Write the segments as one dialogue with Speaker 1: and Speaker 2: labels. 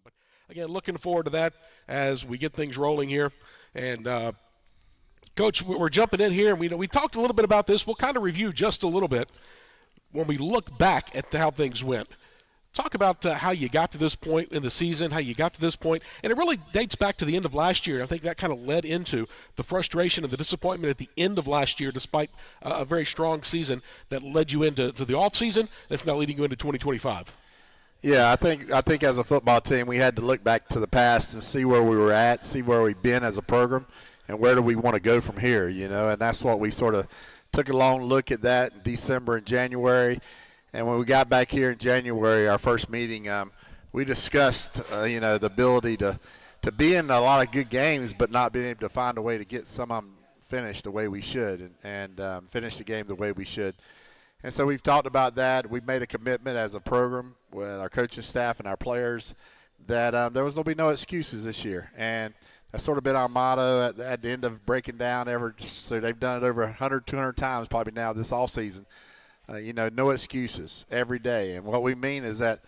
Speaker 1: But again, looking forward to that as we get things rolling here. And Coach, we're jumping in here, and we talked a little bit about this. We'll kind of review just a little bit when we look back at how things went. Talk about how you got to this point in the season, how you got to this point, and it really dates back to the end of last year. I think that kind of led into the frustration and the disappointment at the end of last year, despite a very strong season that led you into the offseason that's now leading you into 2025.
Speaker 2: Yeah, I think as a football team, we had to look back to the past and see where we were at, see where we've been as a program, and where do we want to go from here, and that's what we sort of took a long look at that in December and January. And when we got back here in January, our first meeting, we discussed, the ability to be in a lot of good games, but not being able to find a way to get some of them finished the way we should and finish the game the way we should. And so we've talked about that. We've made a commitment as a program with our coaching staff and our players that there was going to be no excuses this year. And that's sort of been our motto at the end of breaking down so they've done it over 100, 200 times probably now this offseason. No excuses every day. And what we mean is that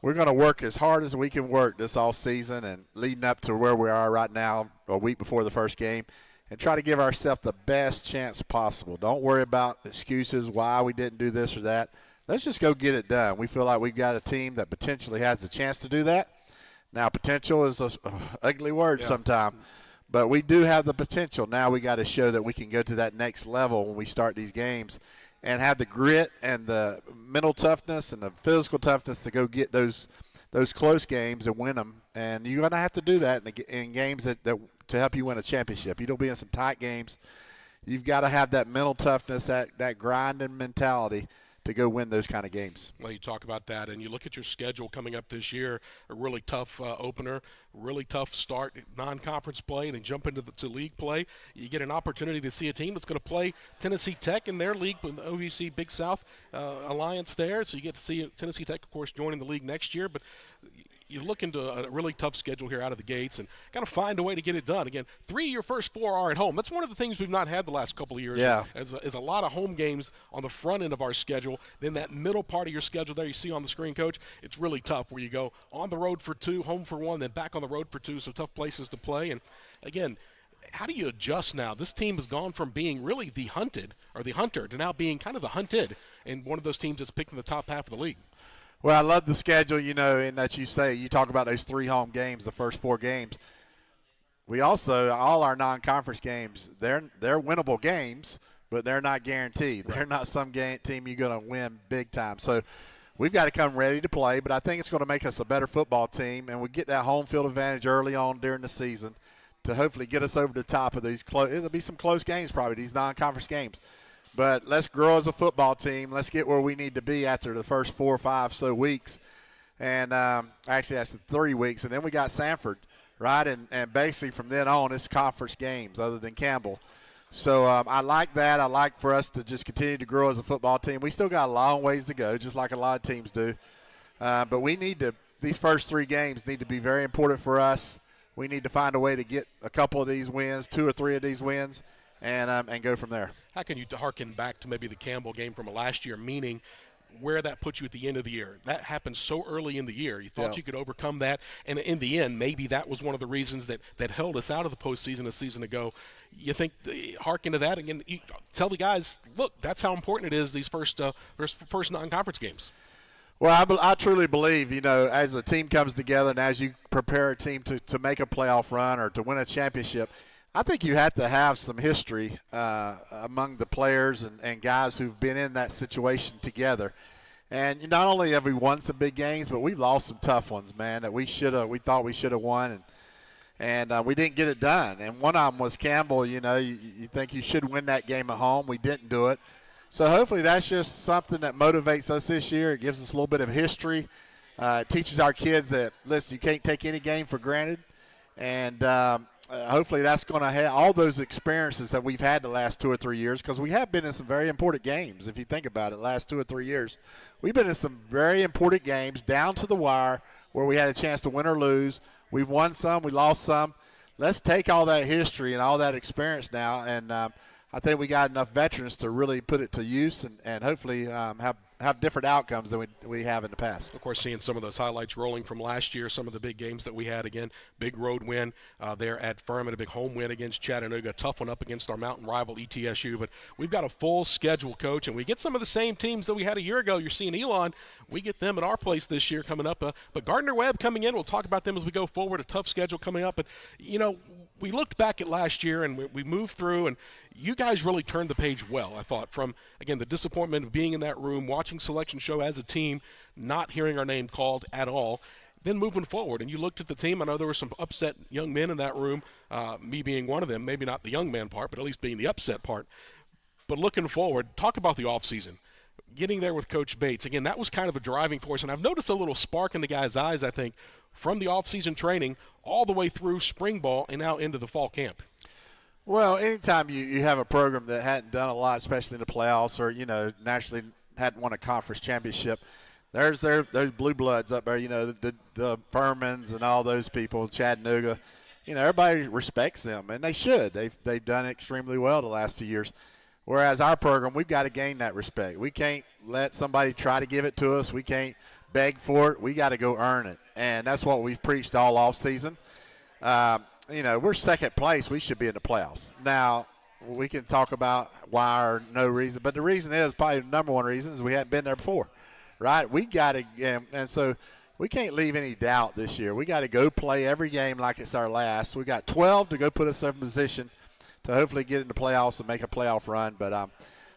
Speaker 2: we're going to work as hard as we can work this off season and leading up to where we are right now, a week before the first game, and try to give ourselves the best chance possible. Don't worry about excuses, why we didn't do this or that. Let's just go get it done. We feel like we've got a team that potentially has a chance to do that. Now, potential is an ugly word sometimes, But we do have the potential. Now we got to show that we can go to that next level when we start these games and have the grit and the mental toughness and the physical toughness to go get those close games and win them. And you're going to have to do that in games that to help you win a championship. You don't be in some tight games. You've got to have that mental toughness, that grinding mentality to go win those kind of games.
Speaker 1: Well, you talk about that, and you look at your schedule coming up this year, a really tough opener, really tough start, non-conference play, and then jump into to league play. You get an opportunity to see a team that's going to play Tennessee Tech in their league with the OVC Big South Alliance there, so you get to see Tennessee Tech, of course, joining the league next year, but you look into a really tough schedule here out of the gates and got to find a way to get it done. Again, 3 of your first 4 are at home. That's one of the things we've not had the last couple of years.
Speaker 2: Yeah.
Speaker 1: Is a lot of home games on the front end of our schedule. Then that middle part of your schedule there you see on the screen, Coach, it's really tough where you go on the road for 2, home for 1, then back on the road for 2, so tough places to play. And, again, how do you adjust now? This team has gone from being really the hunted or the hunter to now being kind of the hunted and one of those teams that's picked in the top half of the league.
Speaker 2: Well, I love the schedule, in that you talk about those 3 home games, the first 4 games. We also, all our non-conference games, they're winnable games, but they're not guaranteed. They're not some team you're going to win big time. So we've got to come ready to play, but I think it's going to make us a better football team, and we get that home field advantage early on during the season to hopefully get us over the top of these close. It'll be some close games probably, these non-conference games. But let's grow as a football team. Let's get where we need to be after the first 4 or 5 so weeks. And actually, that's 3 weeks. And then we got Sanford, right? And basically from then on, it's conference games other than Campbell. So I like that. I like for us to just continue to grow as a football team. We still got a long ways to go, just like a lot of teams do. But we need to – these first 3 games need to be very important for us. We need to find a way to get a couple of these wins, 2 or 3 of these wins, and go from there.
Speaker 1: How can you harken back to maybe the Campbell game from last year, meaning where that puts you at the end of the year? That happened so early in the year. You thought you could overcome that, and in the end, maybe that was one of the reasons that held us out of the postseason a season ago. You think, harken to that again, you tell the guys, look, that's how important it is, these first non-conference games.
Speaker 2: Well, I truly believe, as a team comes together and as you prepare a team to make a playoff run or to win a championship, I think you have to have some history among the players and guys who've been in that situation together. And not only have we won some big games, but we've lost some tough ones, man, that we thought we should have won, and we didn't get it done. And one of them was Campbell. You think you should win that game at home. We didn't do it. So hopefully that's just something that motivates us this year. It gives us a little bit of history. It teaches our kids that, listen, you can't take any game for granted. And hopefully that's going to have all those experiences that we've had the last 2 or 3 years, because we have been in some very important games. If you think about it, last 2 or 3 years, we've been in some very important games down to the wire where we had a chance to win or lose. We've won some, we lost some. Let's take all that history and all that experience now, and I think we got enough veterans to really put it to use and hopefully have different outcomes than we have in the past.
Speaker 1: Of course, seeing some of those highlights rolling from last year, some of the big games that we had. Again, big road win there at Furman, a big home win against Chattanooga, a tough one up against our mountain rival ETSU. But we've got a full schedule, Coach, and we get some of the same teams that we had a year ago. You're seeing Elon. We get them at our place this year coming up. But Gardner-Webb coming in, we'll talk about them as we go forward, a tough schedule coming up. But, we looked back at last year and we moved through, and you guys really turned the page well, I thought, from, again, the disappointment of being in that room, watching selection show as a team, not hearing our name called at all, then moving forward. And you looked at the team. I know there were some upset young men in that room, me being one of them, maybe not the young man part, but at least being the upset part. But looking forward, talk about the offseason. Getting there with Coach Bates, again, that was kind of a driving force. And I've noticed a little spark in the guys' eyes, I think, from the offseason training all the way through spring ball and now into the fall camp.
Speaker 2: Well, anytime you have a program that hadn't done a lot, especially in the playoffs or, nationally hadn't won a conference championship, there's those blue bloods up there, the Furmans and all those people, Chattanooga. Everybody respects them, and they should. They've done extremely well the last few years. Whereas our program, we've got to gain that respect. We can't let somebody try to give it to us. We can't beg for it. We got to go earn it. And that's what we've preached all offseason. We're second place. We should be in the playoffs. Now, we can talk about why or no reason, but the reason is probably the number one reason is we hadn't been there before, right? We got to, and so we can't leave any doubt this year. We got to go play every game like it's our last. We got 12 to go put us in position to hopefully get into playoffs and make a playoff run. But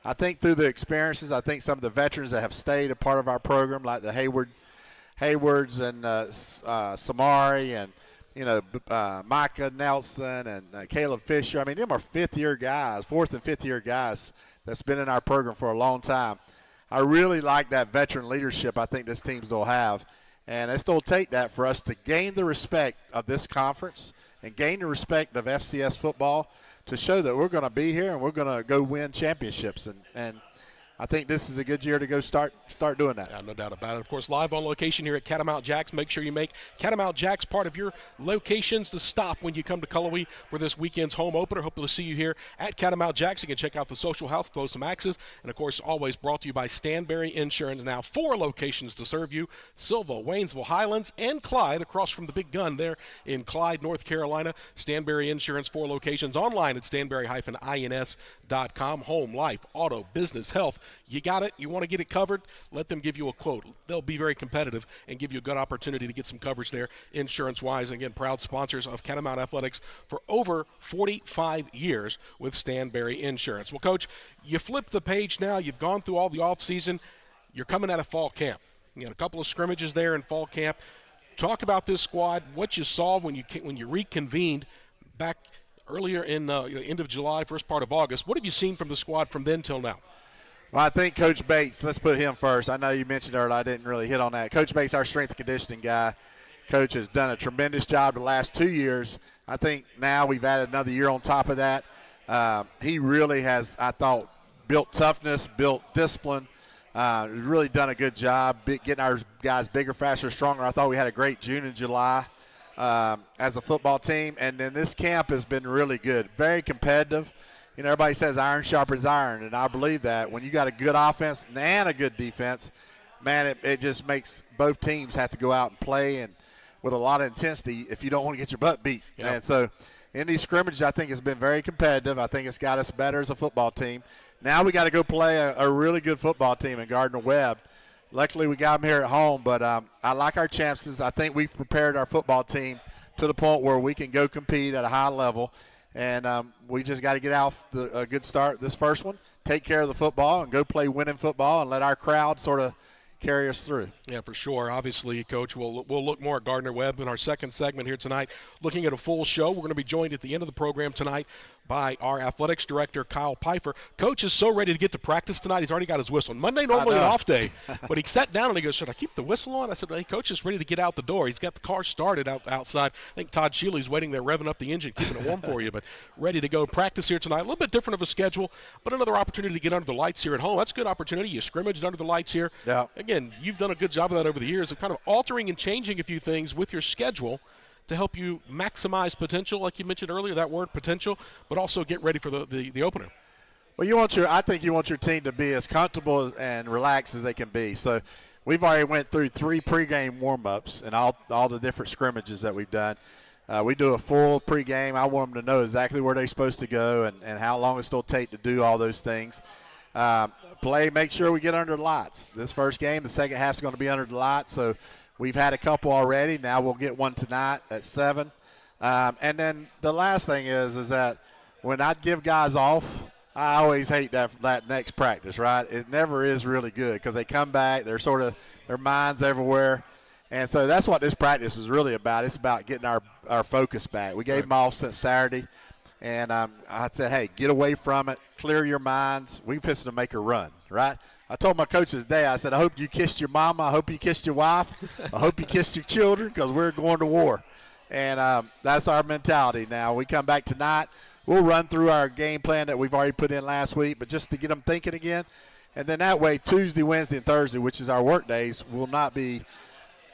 Speaker 2: I think through the experiences, I think some of the veterans that have stayed a part of our program, like the Haywards and Samari and Micah Nelson and Caleb Fisher. I mean, them are fifth-year guys, fourth and fifth-year guys that's been in our program for a long time. I really like that veteran leadership I think this team still have. And it's going to take that for us to gain the respect of this conference and gain the respect of FCS football to show that we're going to be here and we're going to go win championships. And I think this is a good year to go start doing that.
Speaker 1: Yeah, no doubt about it. Of course, live on location here at Catamount Jaxe. Make sure you make Catamount Jaxe part of your locations to stop when you come to Cullowhee for this weekend's home opener. Hope to see you here at Catamount Jaxe. You can check out the social house, throw some axes, and of course, always brought to you by Stanberry Insurance. Now 4 locations to serve you: Silva, Waynesville, Highlands, and Clyde, across from the big gun there in Clyde, North Carolina. Stanberry Insurance, 4 locations online at stanberry-ins.com. Home, life, auto, business, health. You got it. You want to get it covered, let them give you a quote. They'll be very competitive and give you a good opportunity to get some coverage there insurance-wise. Again, proud sponsors of Catamount Athletics for over 45 years with Stanberry Insurance. Well, Coach, you flip the page now. You've gone through all the offseason. You're coming out of fall camp. You had a couple of scrimmages there in fall camp. Talk about this squad, what you saw when you reconvened back earlier in the end of July, first part of August. What have you seen from the squad from then till now?
Speaker 2: Well, I think Coach Bates, let's put him first. I know you mentioned earlier, I didn't really hit on that. Coach Bates, our strength and conditioning guy. Coach has done a tremendous job the last 2 years. I think now we've added another year on top of that. He really has, I thought, built toughness, built discipline, really done a good job getting our guys bigger, faster, stronger. I thought we had a great June and July as a football team. And then this camp has been really good, very competitive. You know, everybody says iron sharpens iron, and I believe that. When you got a good offense and a good defense, man, it just makes both teams have to go out and play and with a lot of intensity if you don't want to get your butt beat. Yep. And so in these scrimmages, I think it's been very competitive. I think it's got us better as a football team. Now we got to go play a really good football team in Gardner-Webb. Luckily, we got them here at home, but I like our chances. I think we've prepared our football team to the point where we can go compete at a high level. And we just got to get off a good start this first one, take care of the football, and go play winning football and let our crowd sort of carry us through. Yeah,
Speaker 1: for sure. Obviously, Coach, we'll look more at Gardner-Webb in our second segment here tonight, looking at a full show. We're going to be joined at the end of the program tonight by our athletics director, Kyle Pfeiffer. Coach is so ready to get to practice tonight, he's already got his whistle. Monday, normally an off day, but he sat down and he goes, should I keep the whistle on? I said, hey, Coach is ready to get out the door. He's got the car started outside. I think Todd Shealy's waiting there, revving up the engine, keeping it warm for you, but ready to go practice here tonight. A little bit different of a schedule, but another opportunity to get under the lights here at home. That's a good opportunity. You scrimmaged under the lights here.
Speaker 2: Yeah.
Speaker 1: Again, you've done a good job of that over the years, of kind of altering and changing a few things with your schedule to help you maximize potential, like you mentioned earlier, that word potential, but also get ready for the opener.
Speaker 2: Well, I think you want your team to be as comfortable and relaxed as they can be. So we've already went through 3 pregame warm-ups and all the different scrimmages that we've done. We do a full pregame. I want them to know exactly where they're supposed to go and how long it's going to take to do all those things. Make sure we get under the lights. This first game, the second half is going to be under the lights, so we've had a couple already. Now we'll get one tonight at 7. And then the last thing is that when I give guys off, I always hate that next practice, right? It never is really good because they come back, they're sort of their minds everywhere. And so that's what this practice is really about. It's about getting our focus back. We gave them off since Saturday, and I said, hey, get away from it, clear your minds. We're fixing to make a run, right? I told my coaches today, I said, I hope you kissed your mama. I hope you kissed your wife. I hope you kissed your children because we're going to war. And that's our mentality now. We come back tonight. We'll run through our game plan that we've already put in last week, but just to get them thinking again. And then that way, Tuesday, Wednesday, and Thursday, which is our work days, will not be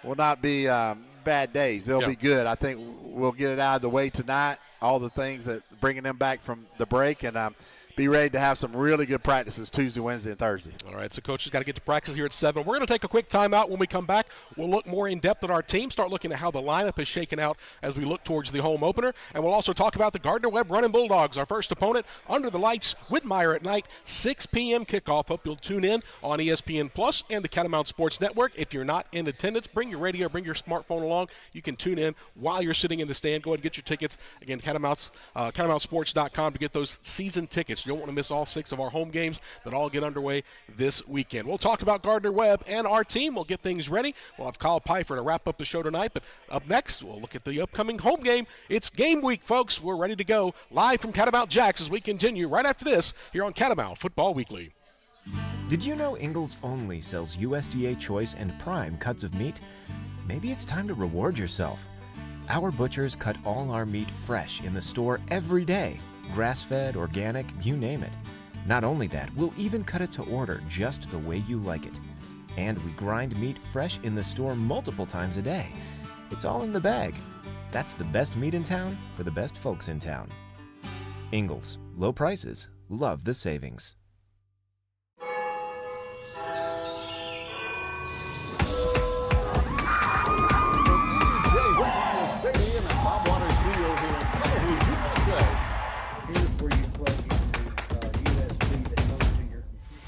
Speaker 2: bad days. They'll be good. I think we'll get it out of the way tonight, all the things that bringing them back from the break. And be ready to have some really good practices Tuesday, Wednesday, and Thursday.
Speaker 1: All right, so Coach has got to get to practice here at 7. We're going to take a quick timeout. When we come back, we'll look more in depth at our team, start looking at how the lineup is shaken out as we look towards the home opener, and we'll also talk about the Gardner-Webb Running Bulldogs, our first opponent, under the lights, Whitmire at night, 6 p.m. kickoff. Hope you'll tune in on ESPN Plus and the Catamount Sports Network. If you're not in attendance, bring your radio, bring your smartphone along. You can tune in while you're sitting in the stand. Go ahead and get your tickets. Again, CatamountSports.com to get those season tickets. You don't want to miss all 6 of our home games that all get underway this weekend. We'll talk about Gardner-Webb and our team. We'll get things ready. We'll have Kyle Pfeiffer to wrap up the show tonight. But up next, we'll look at the upcoming home game. It's game week, folks. We're ready to go live from Catamount Jaxe as we continue right after this here on Catamount Football Weekly.
Speaker 3: Did you know Ingalls only sells USDA Choice and Prime cuts of meat? Maybe it's time to reward yourself. Our butchers cut all our meat fresh in the store every day. Grass-fed, organic, you name it. Not only that, we'll even cut it to order just the way you like it. And we grind meat fresh in the store multiple times a day. It's all in the bag. That's the best meat in town for the best folks in town. Ingalls, low prices, love the savings.
Speaker 4: Whitmire Stadium and Bob Waters Field here in Cullowhee, USA.
Speaker 5: Here's where you plug in the USB that goes to your computer.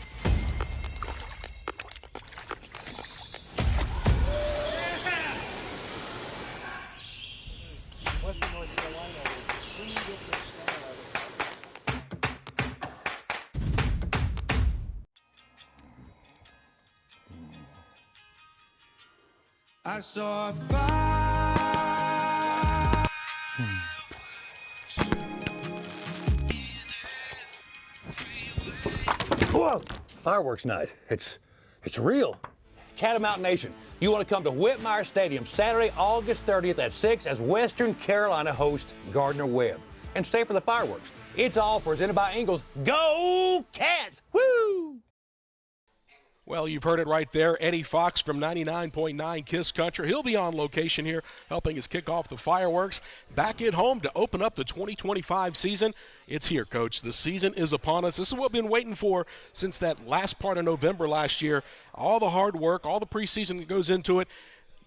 Speaker 5: Western North Carolina is 3 different
Speaker 6: I saw a fire.
Speaker 4: Whoa! Fireworks night. It's real. Catamount Nation, you want to come to Whitmire Stadium Saturday, August 30th at 6 as Western Carolina hosts Gardner-Webb. And stay for the fireworks. It's all presented by Ingalls. Go Cats! Woo!
Speaker 1: Well, you've heard it right there. Eddie Fox from 99.9 KISS Country. He'll be on location here helping us kick off the fireworks. Back at home to open up the 2025 season. It's here, Coach. The season is upon us. This is what we've been waiting for since that last part of November last year. All the hard work, all the preseason that goes into it.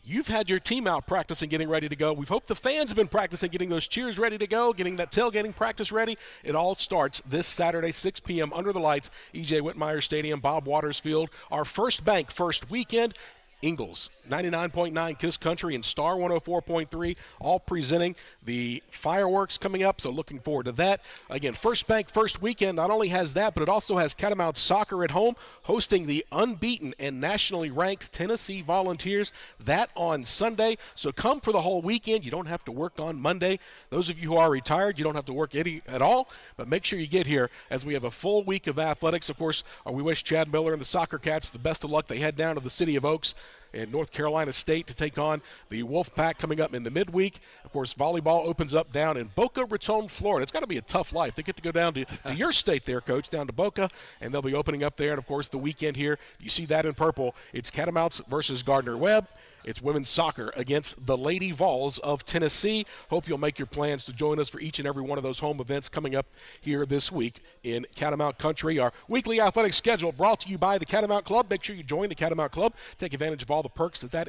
Speaker 1: You've had your team out practicing, getting ready to go. We've hoped the fans have been practicing, getting those cheers ready to go, getting that tailgating practice ready. It all starts this Saturday, 6 p.m. under the lights, E.J. Whitmire Stadium, Bob Waters Field. Our first bank, first weekend. Ingalls, 99.9 KISS Country and Star 104.3, all presenting the fireworks coming up, so looking forward to that. Again, First Bank, first weekend, not only has that, but it also has Catamount Soccer at home, hosting the unbeaten and nationally ranked Tennessee Volunteers. That on Sunday, so come for the whole weekend. You don't have to work on Monday. Those of you who are retired, you don't have to work at all, but make sure you get here as we have a full week of athletics. Of course, we wish Chad Miller and the Soccer Cats the best of luck. They head down to the City of Oaks in North Carolina State to take on the Wolfpack coming up in the midweek. Of course, volleyball opens up down in Boca Raton, Florida. It's got to be a tough life. They get to go down to your state there, Coach, down to Boca, and they'll be opening up there. And, of course, the weekend here, you see that in purple. It's Catamounts versus Gardner-Webb. It's women's soccer against the Lady Vols of Tennessee. Hope you'll make your plans to join us for each and every one of those home events coming up here this week in Catamount Country. Our weekly athletic schedule brought to you by the Catamount Club. Make sure you join the Catamount Club. Take advantage of all the perks that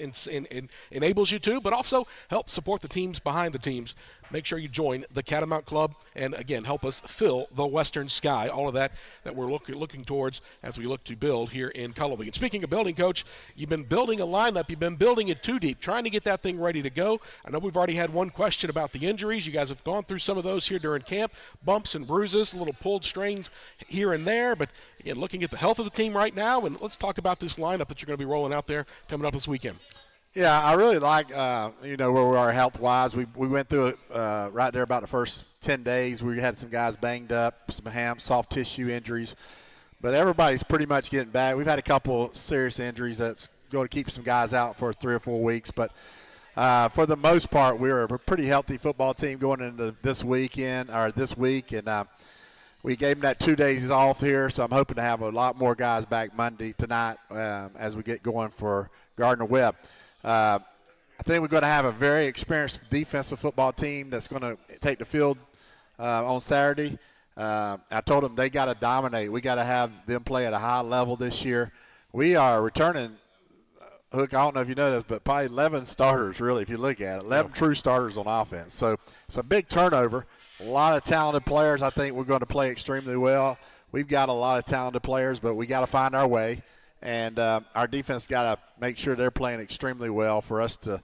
Speaker 1: enables you to, but also help support the teams behind the teams. Make sure you join the Catamount Club and, again, help us fill the western sky. All of that we're looking towards as we look to build here in Cullowhee. And speaking of building, Coach, you've been building a lineup. You've been building it too deep, trying to get that thing ready to go. I know we've already had one question about the injuries. You guys have gone through some of those here during camp, bumps and bruises, little pulled strains here and there. But, again, looking at the health of the team right now, and let's talk about this lineup that you're going to be rolling out there coming up this weekend.
Speaker 2: Yeah, I really like, where we are health-wise. We went through it right there about the first 10 days. We had some guys banged up, some soft tissue injuries. But everybody's pretty much getting back. We've had a couple serious injuries that's going to keep some guys out for 3 or 4 weeks. But for the most part, we're a pretty healthy football team going into this week. And we gave them that 2 days off here. So I'm hoping to have a lot more guys back Monday, tonight, as we get going for Gardner-Webb. I think we're going to have a very experienced defensive football team that's going to take the field on Saturday. I told them they got to dominate. We got to have them play at a high level this year. We are returning, Hook, I don't know if you know this, but probably 11 starters, really, if you look at it. 11 true starters on offense. So it's a big turnover. A lot of talented players. I think we're going to play extremely well. We've got a lot of talented players, but we got to find our way. And our defense got to make sure they're playing extremely well for us to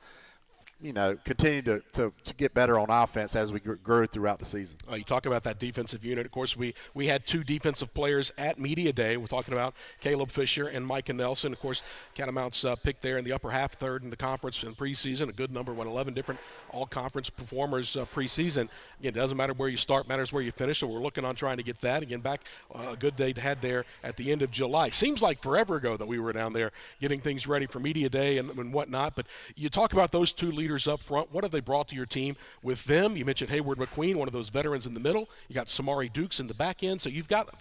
Speaker 2: continue to get better on offense as we grow throughout the season.
Speaker 1: You talk about that defensive unit. Of course, we had two defensive players at Media Day. We're talking about Caleb Fisher and Micah Nelson. Of course, Catamount's picked there in the upper half, third in the conference in preseason. A good number, 11 different all-conference performers preseason. Again, it doesn't matter where you start, matters where you finish, so we're looking on trying to get that. Again, back a good day had there at the end of July. Seems like forever ago that we were down there getting things ready for Media Day and whatnot, but you talk about those two leaders up front. What have they brought to your team with them? You mentioned Hayward McQueen, one of those veterans in the middle. You got Samari Dukes in the back end. So you've got,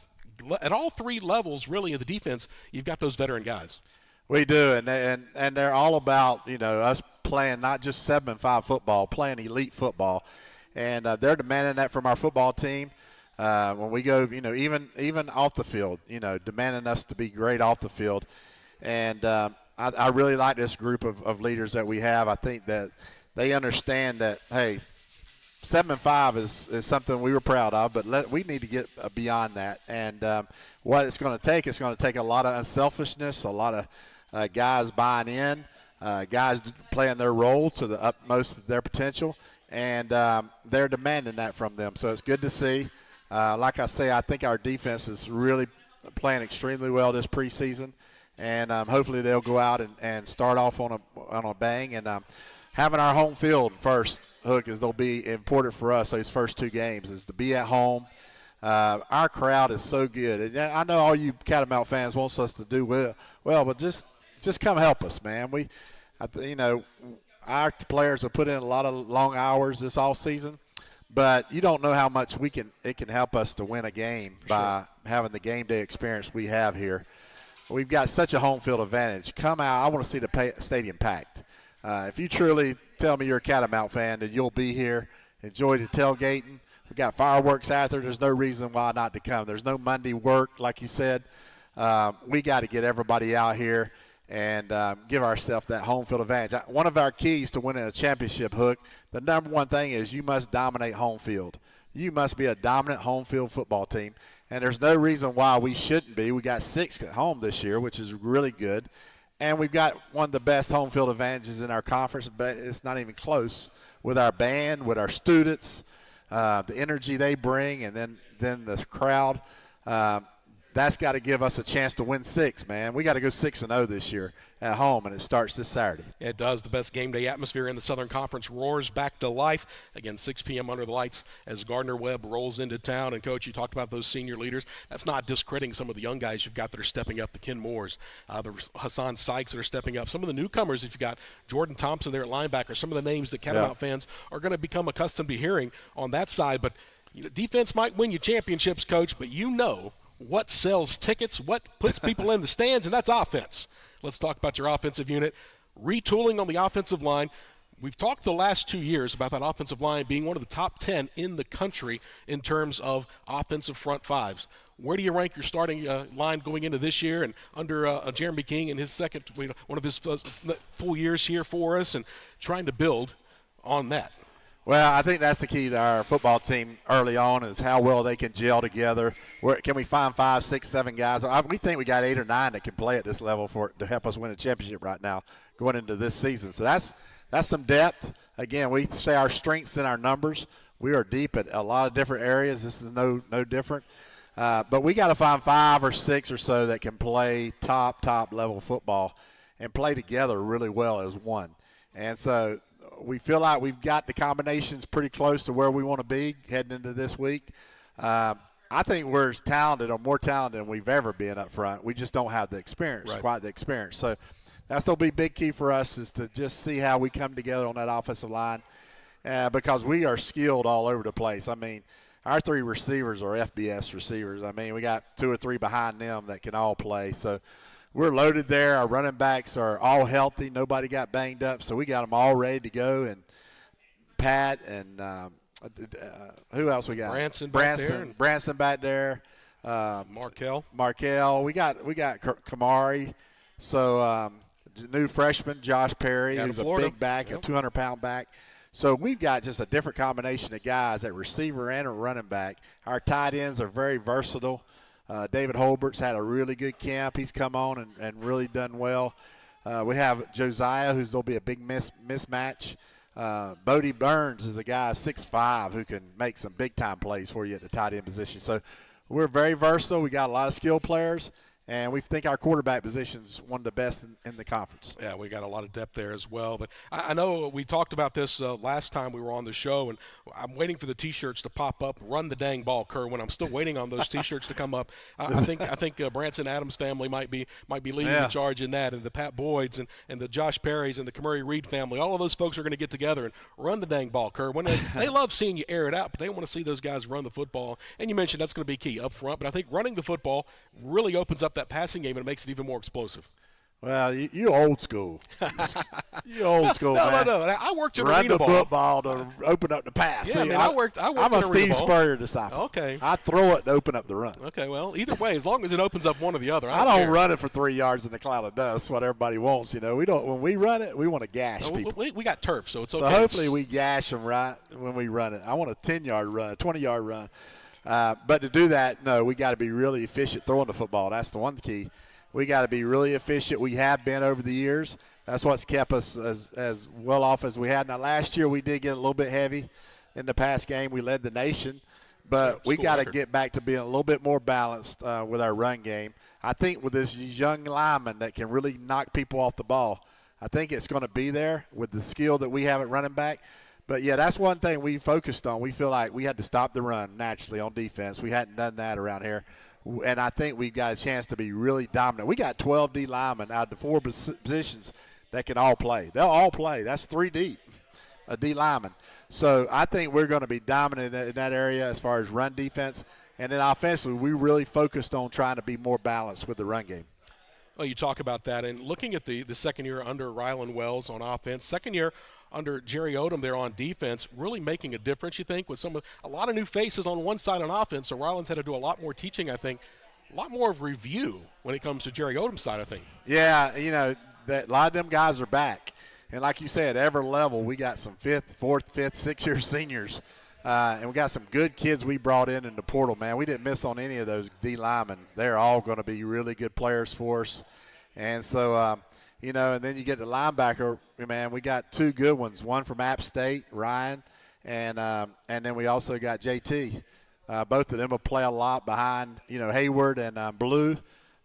Speaker 1: at all three levels, really, of the defense, you've got those veteran guys.
Speaker 2: We do, and they're all about, us playing not just 7-5 football, playing elite football. And they're demanding that from our football team. When we go, even off the field, demanding us to be great off the field. And I really like this group of leaders that we have. I think that they understand that, hey, 7-5 is something we were proud of, but we need to get beyond that. And what it's going to take a lot of unselfishness, a lot of guys buying in, guys playing their role to the utmost of their potential, and they're demanding that from them. So it's good to see. Like I say, I think our defense is really playing extremely well this preseason. And hopefully they'll go out and start off on a bang. And having our home field first, Hook, is they'll be important for us these first two games, is to be at home. Our crowd is so good. And I know all you Catamount fans wants us to do well, but just come help us, man. Our players have put in a lot of long hours this off season, but you don't know how much it can help us to win a game by having the game day experience we have here. We've got such a home field advantage. Come out. I want to see the stadium packed. If you truly tell me you're a Catamount fan, then you'll be here. Enjoy the tailgating. We got fireworks out there. There's no reason why not to come. There's no Monday work, like you said. We got to get everybody out here and give ourselves that home field advantage. One of our keys to winning a championship, Hook, the number one thing is you must dominate home field. You must be a dominant home field football team. And there's no reason why we shouldn't be. We got 6 at home this year, which is really good. And we've got one of the best home field advantages in our conference, but it's not even close with our band, with our students, the energy they bring, and then the crowd. That's got to give us a chance to win 6, man. We got to go 6-0 this year at home, and it starts this Saturday.
Speaker 1: It does. The best game day atmosphere in the Southern Conference roars back to life. Again, 6 p.m. under the lights as Gardner-Webb rolls into town. And, Coach, you talked about those senior leaders. That's not discrediting some of the young guys you've got that are stepping up, the Ken Moores, the Hassan Sykes that are stepping up. Some of the newcomers, if you've got Jordan Thompson there at linebacker, some of the names that Catamount fans are going to become accustomed to hearing on that side. But defense might win you championships, Coach, but what sells tickets, what puts people in the stands, and that's offense. Let's talk about your offensive unit. Retooling on the offensive line. We've talked the last 2 years about that offensive line being one of the top 10 in the country in terms of offensive front fives. Where do you rank your starting line going into this year and under Jeremy King in his second, one of his full years here for us, and trying to build on that?
Speaker 2: Well, I think that's the key to our football team early on is how well they can gel together. Can we find 5, 6, 7 guys? We think we got 8 or 9 that can play at this level to help us win a championship right now going into this season. So that's some depth. Again, we say our strengths in our numbers. We are deep at a lot of different areas. This is no different. But we got to find 5 or 6 or so that can play top level football and play together really well as one. And so we feel like we've got the combinations pretty close to where we want to be heading into this week. I think we're as talented or more talented than we've ever been up front. We just don't have the experience, quite the experience. So that's going to be a big key for us is to just see how we come together on that offensive line because we are skilled all over the place. I mean, our 3 receivers are FBS receivers. I mean, we got 2 or 3 behind them that can all play. So we're loaded there. Our running backs are all healthy. Nobody got banged up, so we got them all ready to go. And Pat and Who else we got?
Speaker 1: Branson back there.
Speaker 2: Branson back there.
Speaker 1: Markel.
Speaker 2: We got Kamari. So new freshman Josh Perry, who's a big back, a 200-pound back. So we've got just a different combination of guys at receiver and a running back. Our tight ends are very versatile. David Holbert's had a really good camp. He's come on and really done well. We have Josiah, there'll be a big mismatch. Bodie Burns is a guy 6'5" who can make some big-time plays for you at the tight end position. So we're very versatile. We got a lot of skilled players, and we think our quarterback position is one of the best in the conference.
Speaker 1: Yeah, we got a lot of depth there as well. But I know we talked about this last time we were on the show, and I'm waiting for the T-shirts to pop up. Run the dang ball, Kerwin. I'm still waiting on those T-shirts to come up. I think Branson Adams family might be leading the charge in that, and the Pat Boyds and the Josh Perrys and the Kamari Reed family. All of those folks are going to get together and run the dang ball, Kerwin. They love seeing you air it out, but they want to see those guys run the football. And you mentioned that's going to be key up front, but I think running the football really opens up that passing game and makes it even more explosive.
Speaker 2: Well, you old school. You old school, man.
Speaker 1: No. I worked in
Speaker 2: Run
Speaker 1: arena
Speaker 2: the
Speaker 1: ball.
Speaker 2: football to open up the pass.
Speaker 1: Yeah,
Speaker 2: See,
Speaker 1: I worked
Speaker 2: I'm
Speaker 1: in
Speaker 2: a
Speaker 1: arena
Speaker 2: Steve
Speaker 1: ball.
Speaker 2: Spurrier disciple.
Speaker 1: Okay.
Speaker 2: I throw it to open up the run.
Speaker 1: Okay, well, either way, as long as it opens up one or the other.
Speaker 2: I don't run it for 3 yards in the cloud of dust. What everybody wants, We don't. When we run it, we want to gash people.
Speaker 1: We got turf, so it's okay.
Speaker 2: So hopefully we gash them right when we run it. I want a 10-yard run, a 20-yard run. But to do that, no, we got to be really efficient throwing the football. That's the one key. We got to be really efficient. We have been over the years. That's what's kept us as well off as we had. Now, last year we did get a little bit heavy in the past game. We led the nation. But we got to get back to being a little bit more balanced with our run game. I think with this young lineman that can really knock people off the ball, I think it's going to be there with the skill that we have at running back. But, yeah, that's one thing we focused on. We feel like we had to stop the run naturally on defense. We hadn't done that around here. And I think we've got a chance to be really dominant. We got 12 D linemen out of the 4 positions that can all play. They'll all play. That's 3 deep, a D lineman. So I think we're going to be dominant in that area as far as run defense. And then offensively, we really focused on trying to be more balanced with the run game.
Speaker 1: Well, you talk about that. And looking at the second year under Rylan Wells on offense, second year under Jerry Odom there on defense, really making a difference, you think, with a lot of new faces on one side on offense. So Rylan's had to do a lot more teaching, I think, a lot more of review when it comes to Jerry Odom's side, I think.
Speaker 2: Yeah, a lot of them guys are back. And like you said, every level, we got some 5th, 4th, 5th, 6-year seniors. And we got some good kids we brought in the portal, man. We didn't miss on any of those D linemen. They're all going to be really good players for us. And so, and then you get the linebacker, man, we got 2 good ones, one from App State, Ryan, and then we also got JT. Both of them will play a lot behind, Hayward and Blue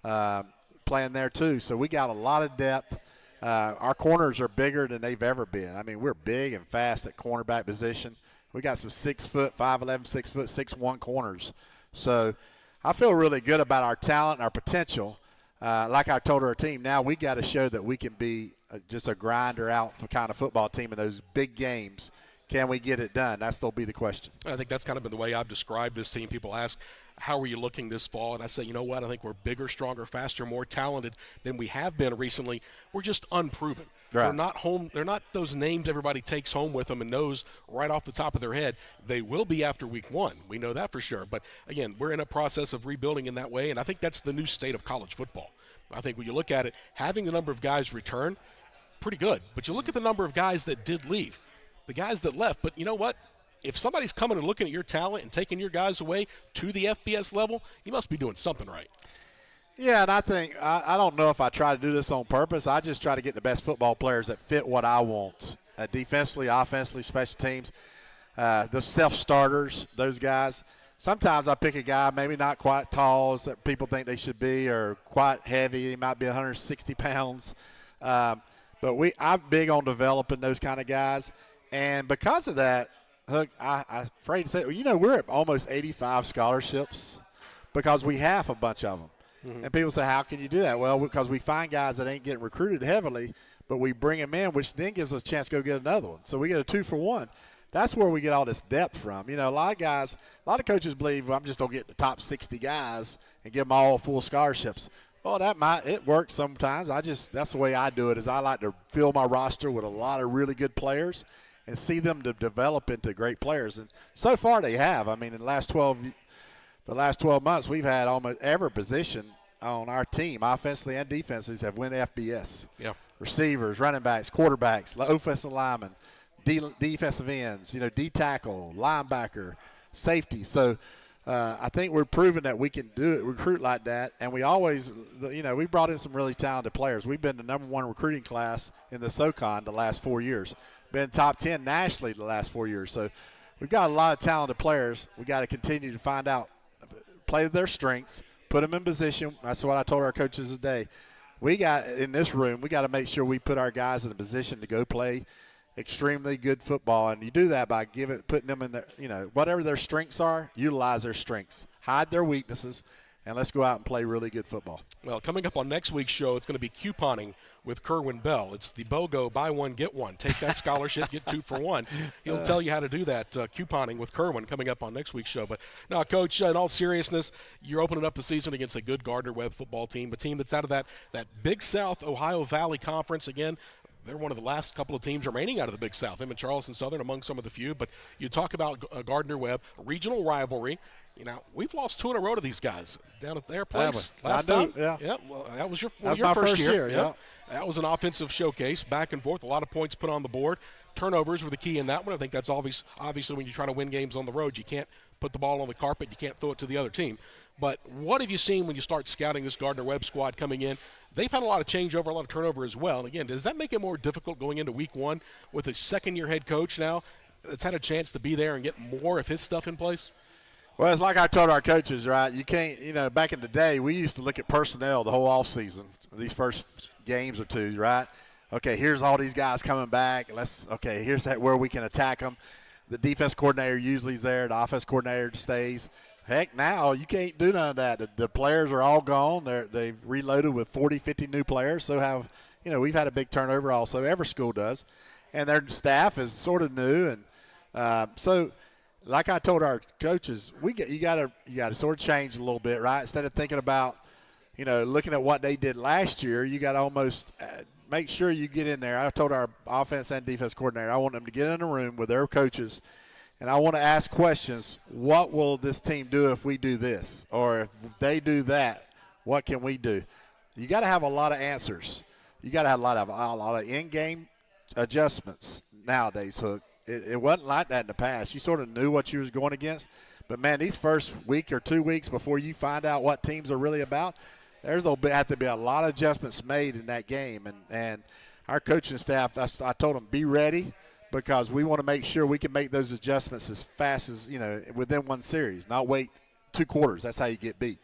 Speaker 2: playing there too. So we got a lot of depth. Our corners are bigger than they've ever been. I mean, we're big and fast at cornerback position. We got some 6 foot, 5'11", 6 foot, 6'1" corners. So I feel really good about our talent and our potential. Like I told our team, now we got to show that we can be just a grinder out for kind of football team in those big games. Can we get it done? That's still be the question.
Speaker 1: I think that's kind of been the way I've described this team. People ask, how are you looking this fall? And I say, you know what? I think we're bigger, stronger, faster, more talented than we have been recently. We're just unproven.
Speaker 2: Right.
Speaker 1: They're not home. They're not those names everybody takes home with them and knows right off the top of their head. They will be after week 1. We know that for sure. But, again, we're in a process of rebuilding in that way, and I think that's the new state of college football. I think when you look at it, having the number of guys return, pretty good. But you look at the number of guys that did leave, the guys that left. But you know what? If somebody's coming and looking at your talent and taking your guys away to the FBS level, you must be doing something right.
Speaker 2: Yeah, and I think I don't know if I try to do this on purpose. I just try to get the best football players that fit what I want, defensively, offensively, special teams, the self-starters, those guys. Sometimes I pick a guy maybe not quite tall as that people think they should be or quite heavy. He might be 160 pounds. But I'm big on developing those kind of guys. And because of that, Hook, I'm afraid to say, we're at almost 85 scholarships because we have a bunch of them. Mm-hmm. And people say, how can you do that? Well, because we find guys that ain't getting recruited heavily, but we bring them in, which then gives us a chance to go get another one. So we get a 2-for-1. That's where we get all this depth from. A lot of coaches believe I'm just going to get the top 60 guys and give them all full scholarships. Well, it works sometimes. That's the way I do it is I like to fill my roster with a lot of really good players. and see them to develop into great players. And so far they have. I mean, in the last 12 months, we've had almost every position on our team, offensively and defensively, have won FBS.
Speaker 1: Yeah.
Speaker 2: Receivers, running backs, quarterbacks, offensive linemen, defensive ends, D tackle, linebacker, safety. So I think we're proving that we can recruit like that. And we always, we brought in some really talented players. We've been the number 1 recruiting class in the SoCon the last 4 years. Been top 10 nationally the last 4 years. So we've got a lot of talented players. We got to continue to find out, play their strengths, put them in position. That's what I told our coaches today. We got in this room, we got to make sure we put our guys in a position to go play extremely good football, and you do that by putting them in their, whatever their strengths are, utilize their strengths, hide their weaknesses, and let's go out and play really good football.
Speaker 1: Well, coming up on next week's show, it's going to be couponing with Kerwin Bell. It's the BOGO buy one, get one. Take that scholarship, get 2 for 1. He'll tell you how to do that, couponing with Kerwin, coming up on next week's show. But now, Coach, in all seriousness, you're opening up the season against a good Gardner-Webb football team, a team that's out of that Big South Ohio Valley Conference. Again, they're one of the last couple of teams remaining out of the Big South, them and Charleston Southern among some of the few. But you talk about Gardner-Webb, regional rivalry. We've lost 2 in a row to these guys down at their place last time.
Speaker 2: Yeah.
Speaker 1: Well, that was your
Speaker 2: my
Speaker 1: first
Speaker 2: first year. Yeah.
Speaker 1: That was an offensive showcase, back and forth, a lot of points put on the board. Turnovers were the key in that one. I think that's obviously when you try to win games on the road, you can't put the ball on the carpet, you can't throw it to the other team. But what have you seen when you start scouting this Gardner-Webb squad coming in? They've had a lot of changeover, a lot of turnover as well. And again, does that make it more difficult going into week 1 with a second-year head coach now that's had a chance to be there and get more of his stuff in place?
Speaker 2: Well, it's like I told our coaches, right? You can't, back in the day, we used to look at personnel the whole offseason, these first games or 2, right? Okay, here's all these guys coming back. Here's where we can attack them. The defense coordinator usually is there. The offense coordinator stays. Heck, now you can't do none of that. The players are all gone. They've reloaded with 40, 50 new players. So we've had a big turnover also. Every school does. And their staff is sort of new. And so like I told our coaches, you got to sort of change a little bit, right? Instead of thinking about, looking at what they did last year, you got to almost make sure you get in there. I told our offense and defense coordinator, I want them to get in a room with their coaches, and I want to ask questions. What will this team do if we do this? Or if they do that, what can we do? You got to have a lot of answers. You got to have a lot of in-game adjustments nowadays, Hook. It wasn't like that in the past. You sort of knew what you was going against. But, man, these first week or 2 weeks before you find out what teams are really about, there's going to have to be a lot of adjustments made in that game. And our coaching staff, I told them, be ready, because we want to make sure we can make those adjustments as fast as, within one series, not wait 2 quarters. That's how you get beat.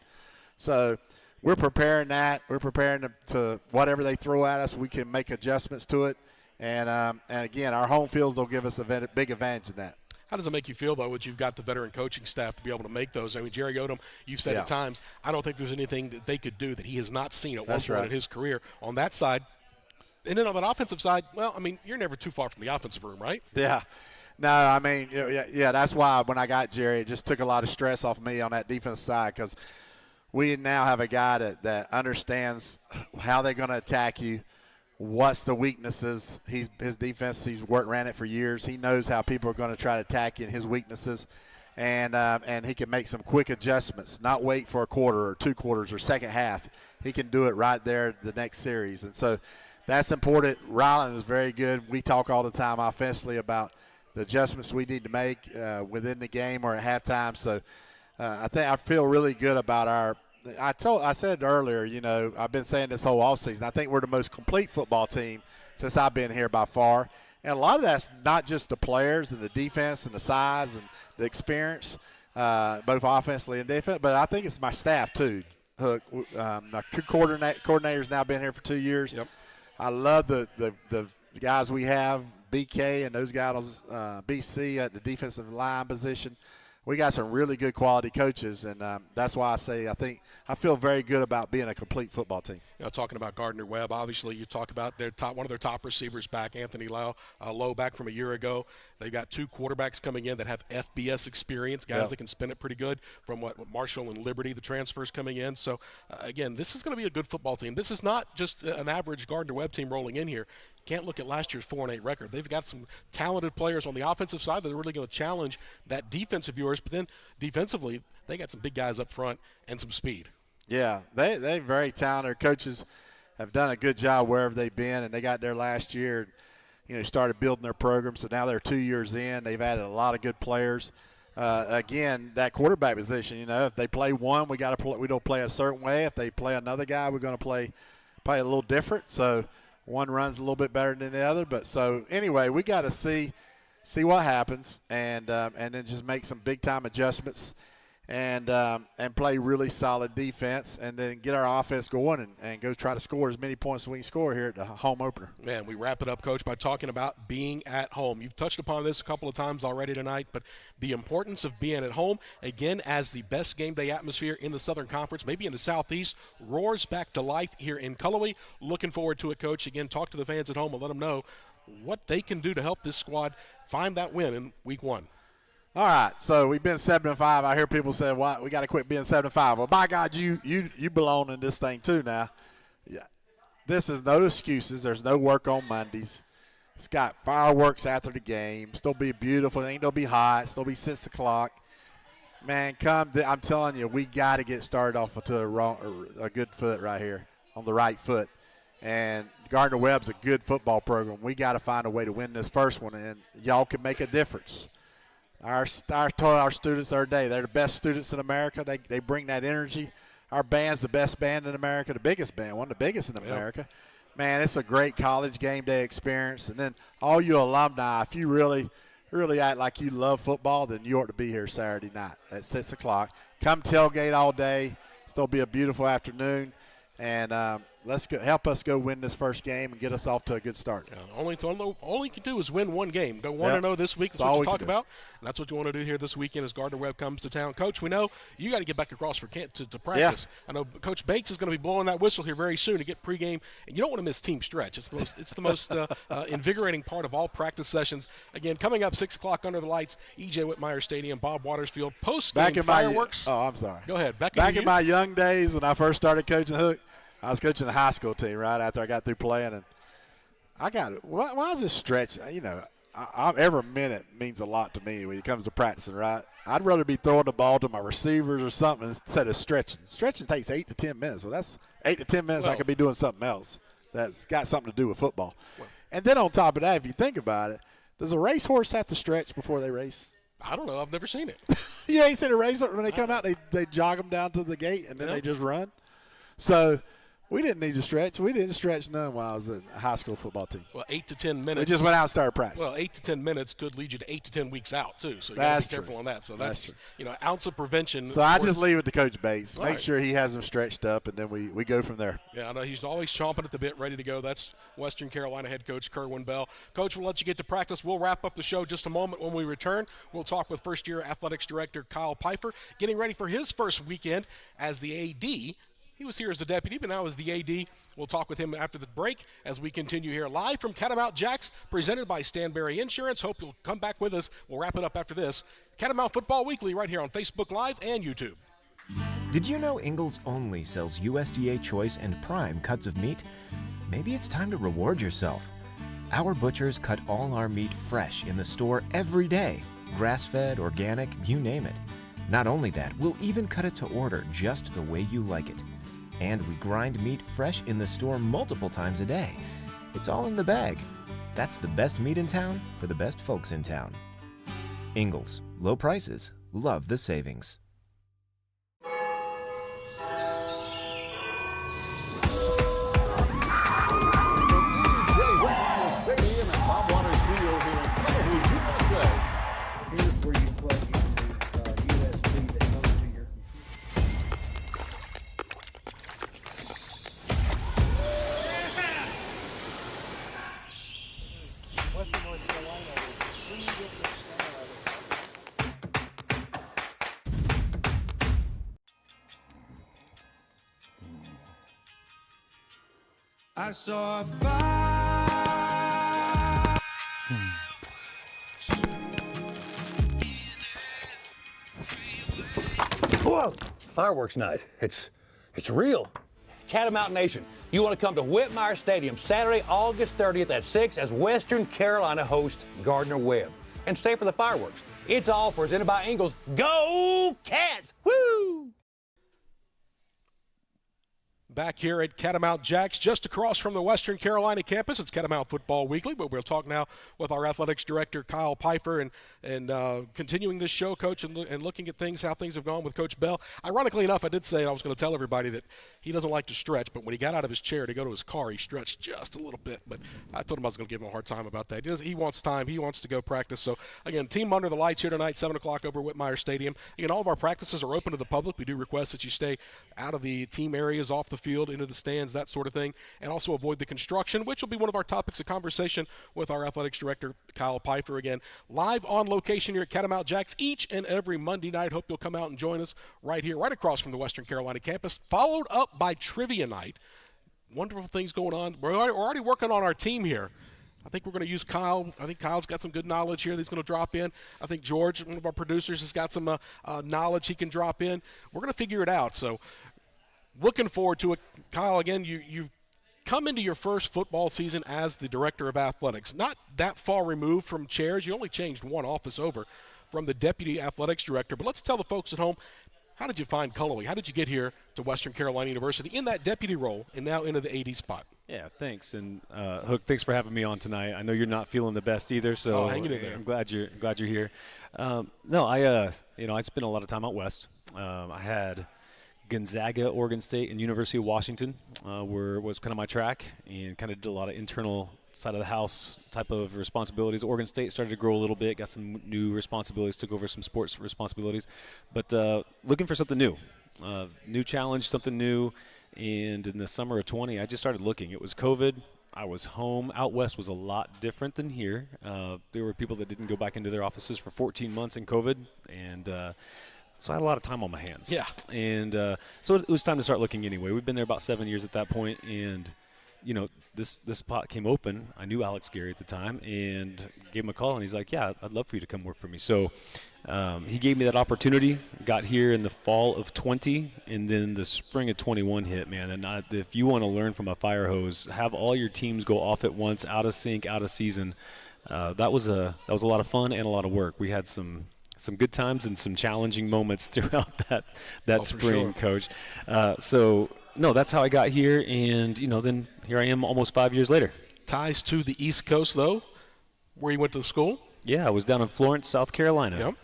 Speaker 2: So we're preparing that. We're preparing to whatever they throw at us, we can make adjustments to it. And again, our home fields will give us a big advantage in that.
Speaker 1: How does it make you feel, though, that you've got the veteran coaching staff to be able to make those? I mean, Jerry Odom, you've said at times, I don't think there's anything that they could do that he has not seen at one point in his career on that side. And then on that offensive side, well, I mean, you're never too far from the offensive room, right?
Speaker 2: Yeah. No, I mean, that's why when I got Jerry, it just took a lot of stress off me on that defense side, because we now have a guy that understands how they're going to attack you. What's the weaknesses? His defense, he's ran it for years. He knows how people are going to try to attack you and his weaknesses, and he can make some quick adjustments, not wait for a quarter or 2 quarters or second half. He can do it right there the next series. And so that's important. Ryland is very good. We talk all the time offensively about the adjustments we need to make within the game or at halftime. So I feel really good about our – I said earlier, I've been saying this whole offseason, I think we're the most complete football team since I've been here by far. And a lot of that's not just the players and the defense and the size and the experience, both offensively and defense, but I think it's my staff too. Hook, my 2 coordinators now been here for 2 years.
Speaker 1: Yep.
Speaker 2: I love the guys we have, BK and those guys, BC at the defensive line position. We got some really good quality coaches, and that's why I say I feel very good about being a complete football team.
Speaker 1: Talking about Gardner-Webb, obviously you talk about one of their top receivers back, Anthony Lowe back from a year ago. They've got 2 quarterbacks coming in that have FBS experience, guys that can spin it pretty good, from Marshall and Liberty, the transfers coming in. So, again, this is going to be a good football team. This is not just an average Gardner-Webb team rolling in here. can't look at last year's 4-8 record. They've got some talented players on the offensive side that are really going to challenge that defense of yours. But then defensively, they got some big guys up front and some speed.
Speaker 2: Yeah, they're very talented. Coaches have done a good job wherever they've been, and they got there last year. Started building their program, so now they're 2 years in. They've added a lot of good players. Again, that quarterback position, if they play one, we don't play a certain way. If they play another guy, we're going to play a little different. So one runs a little bit better than the other. But so anyway, we got to see what happens, and then just make some big time adjustments, and play really solid defense, and then get our offense going and go try to score as many points as we can score here at the home opener.
Speaker 1: Man, we wrap it up, Coach, by talking about being at home. You've touched upon this a couple of times already tonight, but the importance of being at home, again, as the best game day atmosphere in the Southern Conference, maybe in the Southeast, roars back to life here in Cullowhee. Looking forward to it, Coach. Again, talk to the fans at home and let them know what they can do to help this squad find that win in Week 1.
Speaker 2: All right, so we've been 7-5. I hear people say, "Why we got to quit being 7-5?" Well, by God, you belong in this thing too now. Yeah, this is no excuses. There's no work on Mondays. It's got fireworks after the game. It's gonna be beautiful. It ain't gonna be hot. It's gonna be 6 o'clock. Man, I'm telling you, we got to get started off to a good foot right here, on the right foot. And Gardner-Webb's a good football program. We got to find a way to win this first one, and y'all can make a difference. I told our students the other day, they're the best students in America. They bring that energy. Our band's the best band in America, the biggest band, one of the biggest in America. Man, it's a great college game day experience. And then all you alumni, if you really act like you love football, then you ought to be here Saturday night at 6 o'clock. Come tailgate all day. It's going to be a beautiful afternoon. And help us go win this first game and get us off to a good start.
Speaker 1: Yeah, all you can do is win one game. Go 1-0 this week. That's what you talk about. And that's what you want to do here this weekend as Gardner-Webb comes to town. Coach, we know you got to get back across to practice. Yeah. I know Coach Bates is going to be blowing that whistle here very soon to get pregame. And you don't want to miss team stretch. It's the most invigorating part of all practice sessions. Again, coming up 6 o'clock under the lights, E.J. Whitmire Stadium, Bob Watersfield, post-game fireworks.
Speaker 2: I'm sorry.
Speaker 1: Go ahead.
Speaker 2: Back in my young days when I first started coaching hook, I was coaching the high school team right after I got through playing, and I got it. Why is this stretch? Every minute means a lot to me when it comes to practicing, right? I'd rather be throwing the ball to my receivers or something instead of stretching. Stretching takes 8 to 10 minutes. Well, that's 8 to 10 minutes I could be doing something else that's got something to do with football. And then on top of that, if you think about it, does a racehorse have to stretch before they race?
Speaker 1: I don't know. I've never seen it.
Speaker 2: You ain't seen a race when they come out, they jog them down to the gate, and then they just run. So we didn't need to stretch. We didn't stretch none while I was in a high school football team.
Speaker 1: Well, 8 to 10 minutes.
Speaker 2: We just went out and started practice.
Speaker 1: Well, 8 to 10 minutes could lead you to 8 to 10 weeks out, too. So you
Speaker 2: got
Speaker 1: to be careful on that. So that's
Speaker 2: true.
Speaker 1: An ounce of prevention.
Speaker 2: So I just leave it to Coach Bates.
Speaker 1: All
Speaker 2: Make
Speaker 1: right.
Speaker 2: sure he has them stretched up, and then we go from there.
Speaker 1: Yeah, I know he's always chomping at the bit, ready to go. That's Western Carolina head coach Kerwin Bell. Coach, we'll let you get to practice. We'll wrap up the show just a moment. When we return, we'll talk with first-year athletics director Kyle Pfeiffer, getting ready for his first weekend as the AD. He was here as a deputy, but now as the AD. We'll talk with him after the break as we continue here live from Catamount Jaxe, presented by Stanberry Insurance. Hope you'll come back with us. We'll wrap it up after this. Catamount Football Weekly right here on Facebook Live and YouTube.
Speaker 3: Did you know Ingalls only sells USDA Choice and Prime cuts of meat? Maybe it's time to reward yourself. Our butchers cut all our meat fresh in the store every day. Grass-fed, organic, you name it. Not only that, we'll even cut it to order just the way you like it. And we grind meat fresh in the store multiple times a day. It's all in the bag. That's the best meat in town for the best folks in town. Ingalls, low prices, love the savings.
Speaker 5: Here's where you plug in the USB that comes to your Western North Carolina is 3 different
Speaker 6: I saw a fire.
Speaker 4: Whoa! Fireworks night. It's real. Catamount Nation, you want to come to Whitmire Stadium Saturday, August 30th at 6 as Western Carolina hosts Gardner-Webb. And stay for the fireworks. It's all presented by Ingles. Go Cats! Woo!
Speaker 1: Back here at Catamount Jaxe, just across from the Western Carolina campus. It's Catamount Football Weekly, but we'll talk now with our athletics director, Kyle Pfeiffer, and continuing this show, Coach, and looking at things, how things have gone with Coach Bell. Ironically enough, I did say I was going to tell everybody that he doesn't like to stretch, but when he got out of his chair to go to his car, he stretched just a little bit. But I told him I was going to give him a hard time about that. He wants time. He wants to go practice. So, again, team under the lights here tonight, 7 o'clock over Whitmire Stadium. Again, all of our practices are open to the public. We do request that you stay out of the team areas, off the field, into the stands, that sort of thing, and also avoid the construction, which will be one of our topics of conversation with our athletics director, Kyle Pfeiffer. Again, live on location here at Catamount Jaxe each and every Monday night. Hope you'll come out and join us right here, right across from the Western Carolina campus, followed up by trivia night. Wonderful things going on. We're already working on our team here. I think we're going to use Kyle. I think Kyle's got some good knowledge here that he's going to drop in. I think George, one of our producers, has got some knowledge he can drop in. We're going to figure it out. So looking forward to it. Kyle, again, you come into your first football season as the director of athletics. Not that far removed from chairs. You only changed one office over from the deputy athletics director. But let's tell the folks at home, how did you find Cullowhee? How did you get here to Western Carolina University in that deputy role and now into the AD spot?
Speaker 7: Yeah, thanks. And Hook, thanks for having me on tonight. I know you're not feeling the best either, so
Speaker 1: hang in there.
Speaker 7: I'm glad you're here. I spent a lot of time out west. I had Gonzaga, Oregon State, and University of Washington was kind of my track, and kind of did a lot of internal side of the house type of responsibilities. Oregon State started to grow a little bit, got some new responsibilities, took over some sports responsibilities, but looking for something new, new challenge, something new. And in the summer of 20, I just started looking. It was COVID. I was home. Out west was a lot different than here. There were people that didn't go back into their offices for 14 months in COVID, and so I had a lot of time on my hands.
Speaker 1: Yeah.
Speaker 7: And so it was time to start looking anyway. We've been there about 7 years at that point, and this spot came open. I knew Alex Gary at the time and gave him a call, and he's like, yeah, I'd love for you to come work for me. So he gave me that opportunity, got here in the fall of 20, and then the spring of 21 hit, man. And if you want to learn from a fire hose, have all your teams go off at once, out of sync, out of season. That was a lot of fun and a lot of work. We had some good times and some challenging moments throughout that spring,
Speaker 1: sure.
Speaker 7: Coach. No, that's how I got here, and then here I am almost 5 years later.
Speaker 1: Ties to the East Coast, though, where you went to school.
Speaker 7: Yeah, I was down in Florence, South Carolina,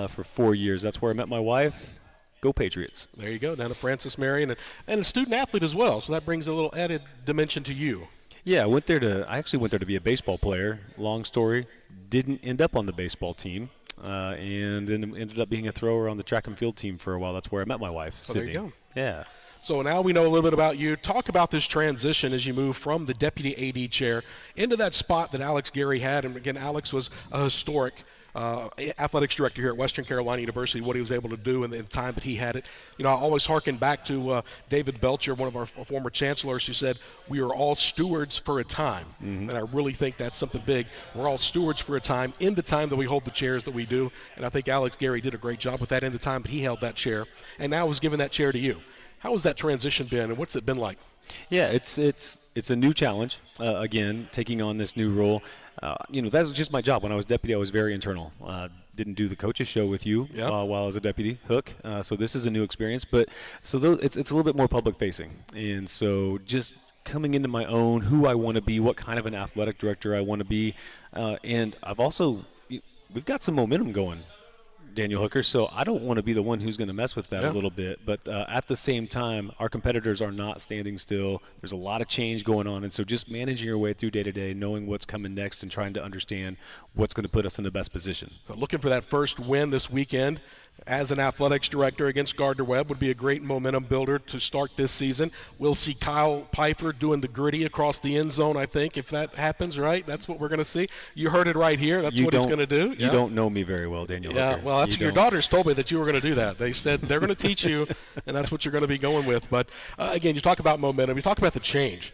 Speaker 7: for 4 years. That's where I met my wife. Go Patriots.
Speaker 1: There you go, down to Francis Marion, and a student athlete as well, so that brings a little added dimension to you.
Speaker 7: Yeah, I actually went there to be a baseball player. Long story, didn't end up on the baseball team. And then ended up being a thrower on the track and field team for a while. That's where I met my wife, Sydney.
Speaker 1: There you go.
Speaker 7: Yeah.
Speaker 1: So now we know a little bit about you. Talk about this transition as you move from the deputy AD chair into that spot that Alex Gary had. And again, Alex was a historic athletics director here at Western Carolina University, what he was able to do in the time that he had it. I always harken back to David Belcher, one of our former chancellors, who said, we are all stewards for a time. Mm-hmm. And I really think that's something big. We're all stewards for a time in the time that we hold the chairs that we do. And I think Alex Gary did a great job with that in the time that he held that chair. And now was given that chair to you. How has that transition been, and what's it been like?
Speaker 7: Yeah, it's a new challenge. Again, taking on this new role. That was just my job. When I was deputy, I was very internal. Didn't do the coaches show with you while I was a deputy, Hook. So this is a new experience. But it's a little bit more public facing, and so just coming into my own, who I want to be, what kind of an athletic director I want to be, and we've got some momentum going, Daniel Hooker, so I don't want to be the one who's going to mess with that a little bit. But at the same time, our competitors are not standing still. There's a lot of change going on, and so just managing your way through day-to-day, knowing what's coming next and trying to understand what's going to put us in the best position.
Speaker 1: So looking for that first win this weekend as an athletics director against Gardner-Webb would be a great momentum builder to start this season. We'll see Kyle Pfeiffer doing the gritty across the end zone, I think, if that happens, right? That's what we're going to see. You heard it right here. That's what he's going to do.
Speaker 7: You don't know me very well, Daniel.
Speaker 1: Yeah,
Speaker 7: Hooker.
Speaker 1: well, that's your daughters told me that you were going to do that. They said they're going to teach you, and that's what you're going to be going with. But, again, you talk about momentum. You talk about the change.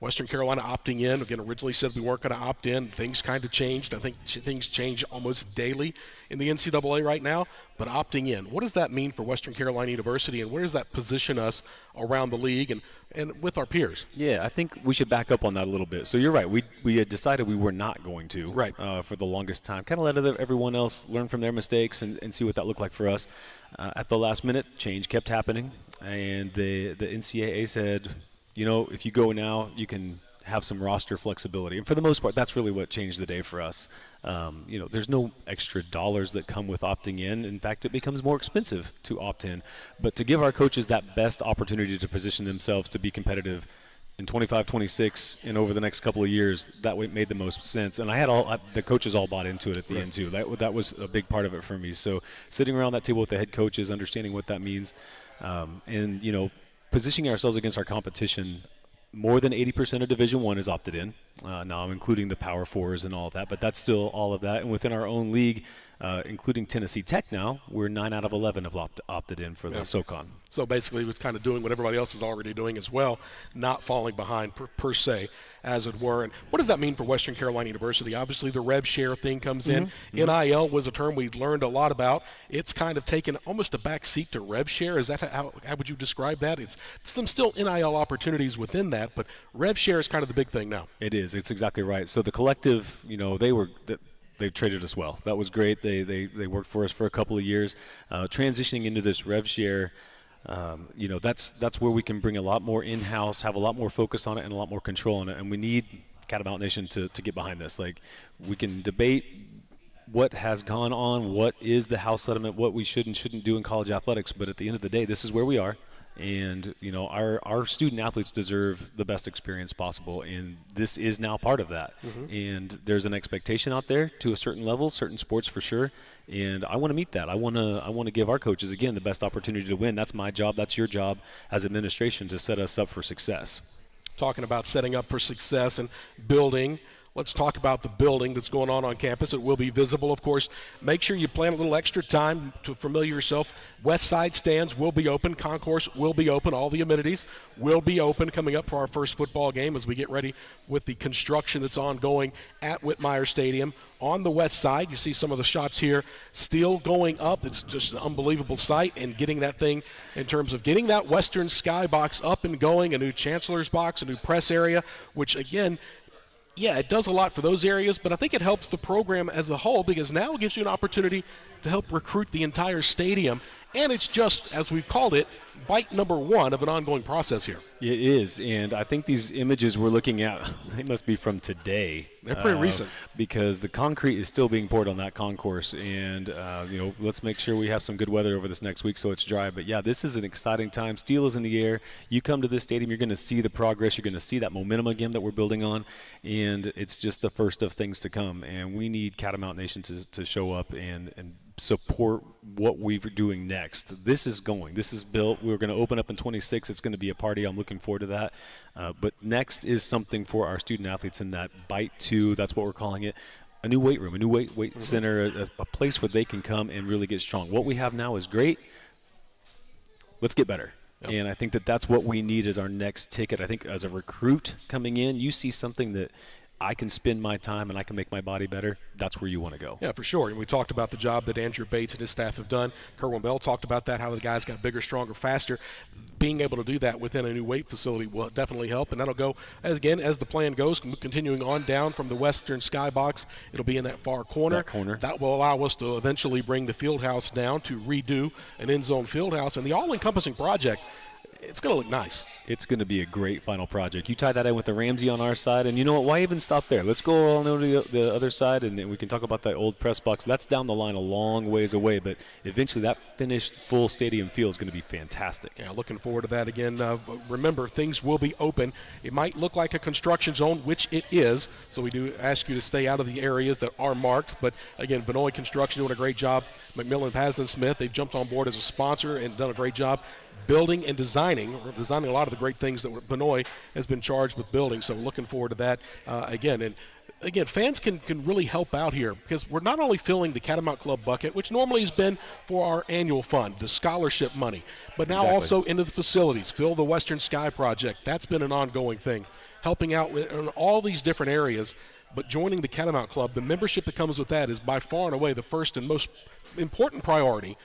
Speaker 1: Western Carolina opting in. Again, originally said we weren't going to opt in. Things kind of changed. I think things change almost daily in the NCAA right now, but opting in. What does that mean for Western Carolina University, and where does that position us around the league and with our peers?
Speaker 7: Yeah, I think we should back up on that a little bit. So you're right. We had decided we were not going to for the longest time. Kind of let everyone else learn from their mistakes and see what that looked like for us. At the last minute, change kept happening, and the NCAA said, you know, if you go now, you can have some roster flexibility. And for the most part, that's really what changed the day for us. You know, there's no extra dollars that come with opting in. In fact, it becomes more expensive to opt in. But to give our coaches that best opportunity to position themselves to be competitive in 25, 26, and over the next couple of years, that made the most sense. And I had the coaches all bought into it at the end too. That was a big part of it for me. So sitting around that table with the head coaches, understanding what that means, and, you know, positioning ourselves against our competition. More than 80% of Division I is opted in. Now I'm including the Power Fours and all of that, but that's still all of that. And within our own league, including Tennessee Tech now, we're 9 out of 11 have opted in for the SoCon.
Speaker 1: So basically it's kind of doing what everybody else is already doing as well, not falling behind per se, as it were. And what does that mean for Western Carolina University? Obviously the rev share thing comes in. NIL was a term we learned a lot about. It's kind of taken almost a back seat to rev share. Is that how would you describe that? It's some still NIL opportunities within that, but rev share is kind of the big thing now.
Speaker 7: It is. It's exactly right. So the collective, you know, they traded us well. That was great. They worked for us for a couple of years. Transitioning into this rev share, you know, that's where we can bring a lot more in-house, have a lot more focus on it, and a lot more control on it. And we need Catamount Nation to get behind this. Like, we can debate what has gone on, what is the house settlement, what we should and shouldn't do in college athletics. But at the end of the day, this is where we are. And, you know, our student athletes deserve the best experience possible, and this is now part of that. And there's an expectation out there to a certain level, certain sports for sure, and I want to meet that. I want to give our coaches, again, the best opportunity to win. That's my job. That's your job as administration, to set us up for success.
Speaker 1: Talking about setting up for success and building, let's talk about the building that's going on campus. It will be visible, of course. Make sure you plan a little extra time to familiar yourself. West side stands will be open. Concourse will be open. All the amenities will be open coming up for our first football game as we get ready with the construction that's ongoing at Whitmire Stadium. On the west side, you see some of the shots here still going up. It's just an unbelievable sight, and getting that thing in terms of getting that western skybox up and going, a new chancellor's box, a new press area, which, again, yeah, it does a lot for those areas, but I think it helps the program as a whole, because now it gives you an opportunity to help recruit the entire stadium. And it's just, as we've called it, bite number one of an ongoing process here.
Speaker 7: It is, and I think these images we're looking at, they must be from today.
Speaker 1: They're pretty recent.
Speaker 7: Because the concrete is still being poured on that concourse, and, you know, let's make sure we have some good weather over this next week so it's dry. But, yeah, this is an exciting time. Steel is in the air. You come to this stadium, you're going to see the progress. You're going to see that momentum again that we're building on, and it's just the first of things to come. And we need Catamount Nation to show up and support what we're doing next. This is built. We're going to open up in 26. It's going to be a party. I'm looking forward to that. But next is something for our student athletes in that bite two. That's what we're calling it. A new weight room, a new weight center, a place where they can come and really get strong. What we have now is great. Let's get better. Yep. And I think that's what we need as our next ticket. I think as a recruit coming in, you see something that I can spend my time and I can make my body better, that's where you want to go.
Speaker 1: Yeah, for sure. And we talked about the job that Andrew Bates and his staff have done. Kerwin Bell talked about that, how the guys got bigger, stronger, faster. Being able to do that within a new weight facility will definitely help. And that'll go, as the plan goes, continuing on down from the western skybox, it'll be in that far corner. That will allow us to eventually bring the field house down to redo an end zone field house. And the all-encompassing project, it's going to look nice.
Speaker 7: It's going to be a great final project. You tie that in with the Ramsey on our side, and you know what? Why even stop there? Let's go all over to the other side, and then we can talk about that old press box. That's down the line a long ways away, but eventually that finished full stadium feel is going to be fantastic.
Speaker 1: Yeah, looking forward to that again. Remember, things will be open. It might look like a construction zone, which it is, so we do ask you to stay out of the areas that are marked. But, again, Vinoy Construction doing a great job. McMillan Pasden Smith, they've jumped on board as a sponsor and done a great job building and designing a lot of the great things that Vinoy has been charged with building. So looking forward to that again. And again, fans can really help out here, because we're not only filling the Catamount Club bucket, which normally has been for our annual fund, the scholarship money, but now also into the facilities. Fill the Western Sky Project. That's been an ongoing thing. helping out in all these different areas. But joining the Catamount Club, the membership that comes with that is by far and away the first and most important priority.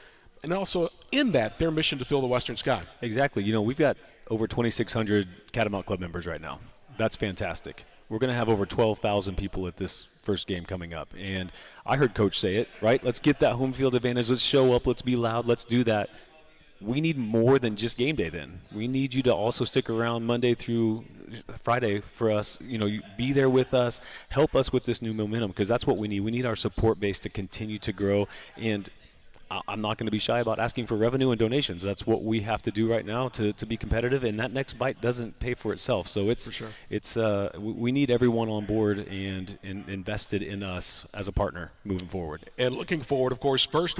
Speaker 1: And also in that, their mission to fill the western sky.
Speaker 7: Exactly. You know, we've got over 2,600 Catamount Club members right now. That's fantastic. We're going to have over 12,000 people at this first game coming up. And I heard Coach say it, right? Let's get that home field advantage. Let's show up. Let's be loud. Let's do that. We need more than just game day then. We need you to also stick around Monday through Friday for us. You know, you be there with us. Help us with this new momentum, because that's what we need. We need our support base to continue to grow. And I'm not going to be shy about asking for revenue and donations. That's what we have to do right now to be competitive, and that next bite doesn't pay for itself. So we need everyone on board and invested in us as a partner moving forward.
Speaker 1: And looking forward, of course, first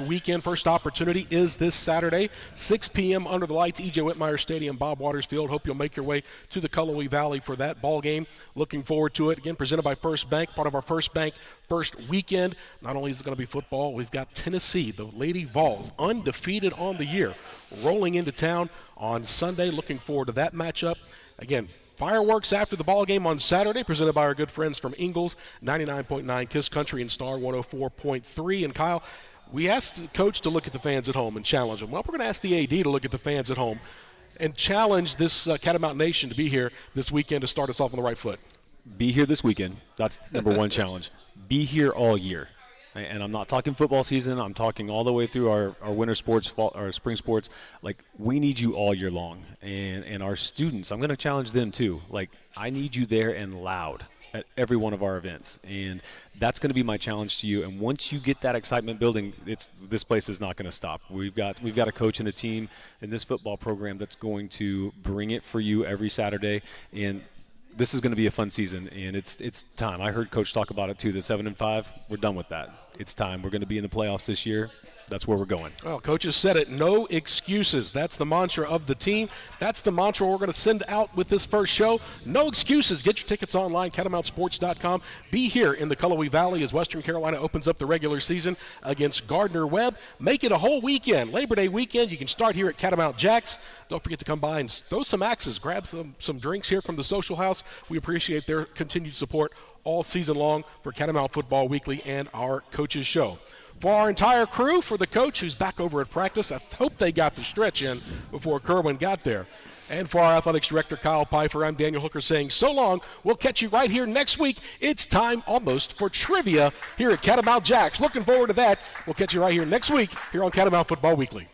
Speaker 1: opportunity is this Saturday, 6 p.m. under the lights, E.J. Whitmire Stadium, Bob Waters Field. Hope you'll make your way to the Cullowhee Valley for that ball game. Looking forward to it. Again, presented by First Bank, part of our First Bank first weekend. Not only is it going to be football, we've got Tennessee, the Lady Vols, undefeated on the year, rolling into town on Sunday. Looking forward to that matchup. Again, fireworks after the ball game on Saturday, presented by our good friends from Ingalls, 99.9 Kiss Country and Star 104.3. And Kyle, we asked the coach to look at the fans at home and challenge them. Well, we're going to ask the AD to look at the fans at home and challenge this Catamount Nation to be here this weekend to start us off on the right foot.
Speaker 7: Be here this weekend. That's number one challenge. Be here all year. And I'm not talking football season. I'm talking all the way through our winter sports, our spring sports. Like, we need you all year long. And our students, I'm going to challenge them too. Like, I need you there and loud at every one of our events. And that's going to be my challenge to you. And once you get that excitement building, this place is not going to stop. We've got a coach and a team in this football program that's going to bring it for you every Saturday. And this is going to be a fun season, and it's time. I heard Coach talk about it too. The 7-5, we're done with that. It's time. We're going to be in the playoffs this year. That's where we're going.
Speaker 1: Well, Coach has said it. No excuses. That's the mantra of the team. That's the mantra we're going to send out with this first show. No excuses. Get your tickets online, catamountsports.com. Be here in the Cullowhee Valley as Western Carolina opens up the regular season against Gardner-Webb. Make it a whole weekend. Labor Day weekend. You can start here at Catamount Jaxe. Don't forget to come by and throw some axes. Grab some drinks here from the Social House. We appreciate their continued support all season long for Catamount Football Weekly and our coaches show. For our entire crew, for the coach who's back over at practice, I hope they got the stretch in before Kerwin got there. And for our athletics director, Kyle Pfeiffer, I'm Daniel Hooker saying so long. We'll catch you right here next week. It's time almost for trivia here at Catamount Jaxe. Looking forward to that. We'll catch you right here next week here on Catamount Football Weekly.